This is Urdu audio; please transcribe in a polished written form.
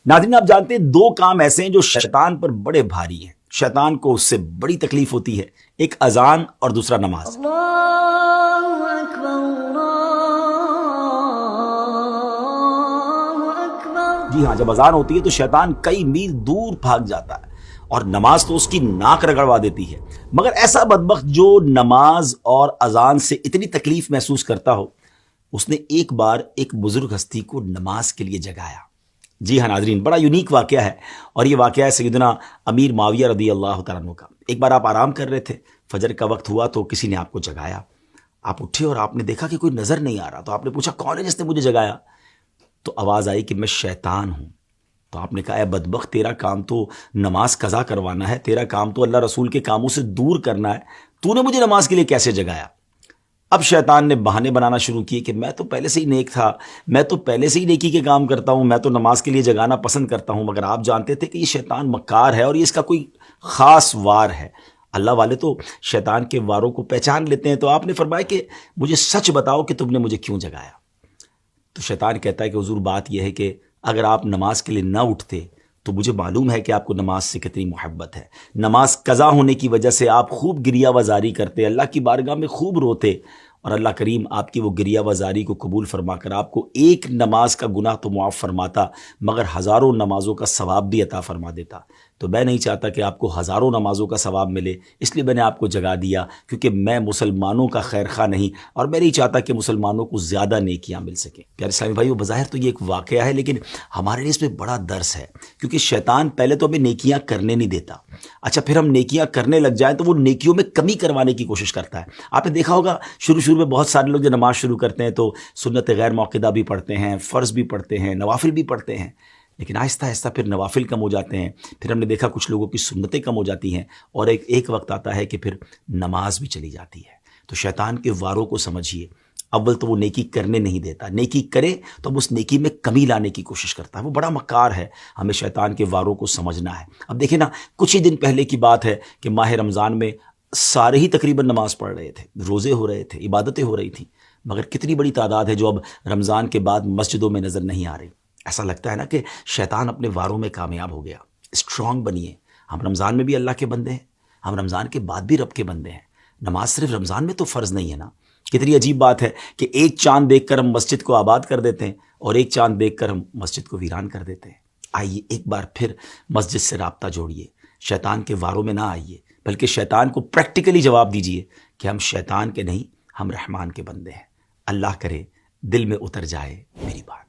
ناظرین آپ جانتے ہیں دو کام ایسے ہیں جو شیطان پر بڑے بھاری ہیں، شیطان کو اس سے بڑی تکلیف ہوتی ہے، ایک اذان اور دوسرا نماز۔ اللہ اکبر اللہ جی ہاں، جب اذان ہوتی ہے تو شیطان کئی میل دور بھاگ جاتا ہے اور نماز تو اس کی ناک رگڑوا دیتی ہے، مگر ایسا بدبخت جو نماز اور اذان سے اتنی تکلیف محسوس کرتا ہو، اس نے ایک بار ایک بزرگ ہستی کو نماز کے لیے جگایا۔ جی ہاں ناظرین، بڑا یونیک واقعہ ہے، اور یہ واقعہ ہے سیدنا امیر معاویہ رضی اللہ تعالیٰ عنہ کا۔ ایک بار آپ آرام کر رہے تھے، فجر کا وقت ہوا تو کسی نے آپ کو جگایا، آپ اٹھے اور آپ نے دیکھا کہ کوئی نظر نہیں آ رہا، تو آپ نے پوچھا کون ہے جس نے مجھے جگایا؟ تو آواز آئی کہ میں شیطان ہوں۔ تو آپ نے کہا اے بدبخت، تیرا کام تو نماز قضا کروانا ہے، تیرا کام تو اللہ رسول کے کاموں سے دور کرنا ہے، تو نے مجھے نماز کے لیے کیسے جگایا؟ اب شیطان نے بہانے بنانا شروع کیے کہ میں تو پہلے سے ہی نیک تھا، میں تو پہلے سے ہی نیکی کے کام کرتا ہوں، میں تو نماز کے لیے جگانا پسند کرتا ہوں، مگر آپ جانتے تھے کہ یہ شیطان مکار ہے اور یہ اس کا کوئی خاص وار ہے۔ اللہ والے تو شیطان کے واروں کو پہچان لیتے ہیں۔ تو آپ نے فرمایا کہ مجھے سچ بتاؤ کہ تم نے مجھے کیوں جگایا؟ تو شیطان کہتا ہے کہ حضور بات یہ ہے کہ اگر آپ نماز کے لیے نہ اٹھتے تو مجھے معلوم ہے کہ آپ کو نماز سے کتنی محبت ہے، نماز قضا ہونے کی وجہ سے آپ خوب گریہ وزاری کرتے، اللہ کی بارگاہ میں خوب روتے، اور اللہ کریم آپ کی وہ گریہ وزاری کو قبول فرما کر آپ کو ایک نماز کا گناہ تو معاف فرماتا، مگر ہزاروں نمازوں کا ثواب بھی عطا فرما دیتا۔ تو میں نہیں چاہتا کہ آپ کو ہزاروں نمازوں کا ثواب ملے، اس لیے میں نے آپ کو جگا دیا، کیونکہ میں مسلمانوں کا خیر خواہ نہیں، اور میں نہیں چاہتا کہ مسلمانوں کو زیادہ نیکیاں مل سکیں۔ پیارے اسلامی بھائیو، بظاہر تو یہ ایک واقعہ ہے، لیکن ہمارے لیے اس میں بڑا درس ہے، کیونکہ شیطان پہلے تو ہمیں نیکیاں کرنے نہیں دیتا، اچھا پھر ہم نیکیاں کرنے لگ جائیں تو وہ نیکیوں میں کمی کروانے کی کوشش کرتا ہے۔ آپ نے دیکھا ہوگا شروع میں بہت سارے لوگ جو نماز شروع کرتے ہیں تو سنت غیر موقدہ بھی پڑھتے ہیں، فرض بھی پڑھتے ہیں، نوافل بھی پڑھتے ہیں، لیکن آہستہ آہستہ پھر نوافل کم ہو جاتے ہیں، پھر ہم نے دیکھا کچھ لوگوں کی سنتیں کم ہو جاتی ہیں، اور ایک وقت آتا ہے کہ پھر نماز بھی چلی جاتی ہے۔ تو شیطان کے واروں کو سمجھیے، اول تو وہ نیکی کرنے نہیں دیتا، نیکی کرے تو اب اس نیکی میں کمی لانے کی کوشش کرتا ہے، وہ بڑا مکار ہے، ہمیں شیطان کے واروں کو سمجھنا ہے۔ اب دیکھیں نا، کچھ ہی دن پہلے کی بات ہے کہ ماہ رمضان میں سارے ہی تقریباً نماز پڑھ رہے تھے، روزے ہو رہے تھے، عبادتیں ہو رہی تھیں، مگر کتنی بڑی تعداد ہے جو اب رمضان کے بعد مسجدوں میں نظر نہیں آ رہی۔ ایسا لگتا ہے نا کہ شیطان اپنے واروں میں کامیاب ہو گیا۔ اسٹرانگ بنیے، ہم رمضان میں بھی اللہ کے بندے ہیں، ہم رمضان کے بعد بھی رب کے بندے ہیں۔ نماز صرف رمضان میں تو فرض نہیں ہے نا۔ کتنی عجیب بات ہے کہ ایک چاند دیکھ کر ہم مسجد کو آباد کر دیتے ہیں، اور ایک چاند دیکھ کر ہم مسجد کو ویران کر دیتے ہیں۔ آئیے ایک بار پھر مسجد سے رابطہ جوڑیے، شیطان کے واروں میں نہ آئیے، بلکہ شیطان کو پریکٹیکلی جواب دیجیے کہ ہم شیطان کے نہیں، ہم رحمان کے بندے ہیں۔ اللہ کرے دل میں اتر جائے میری بات۔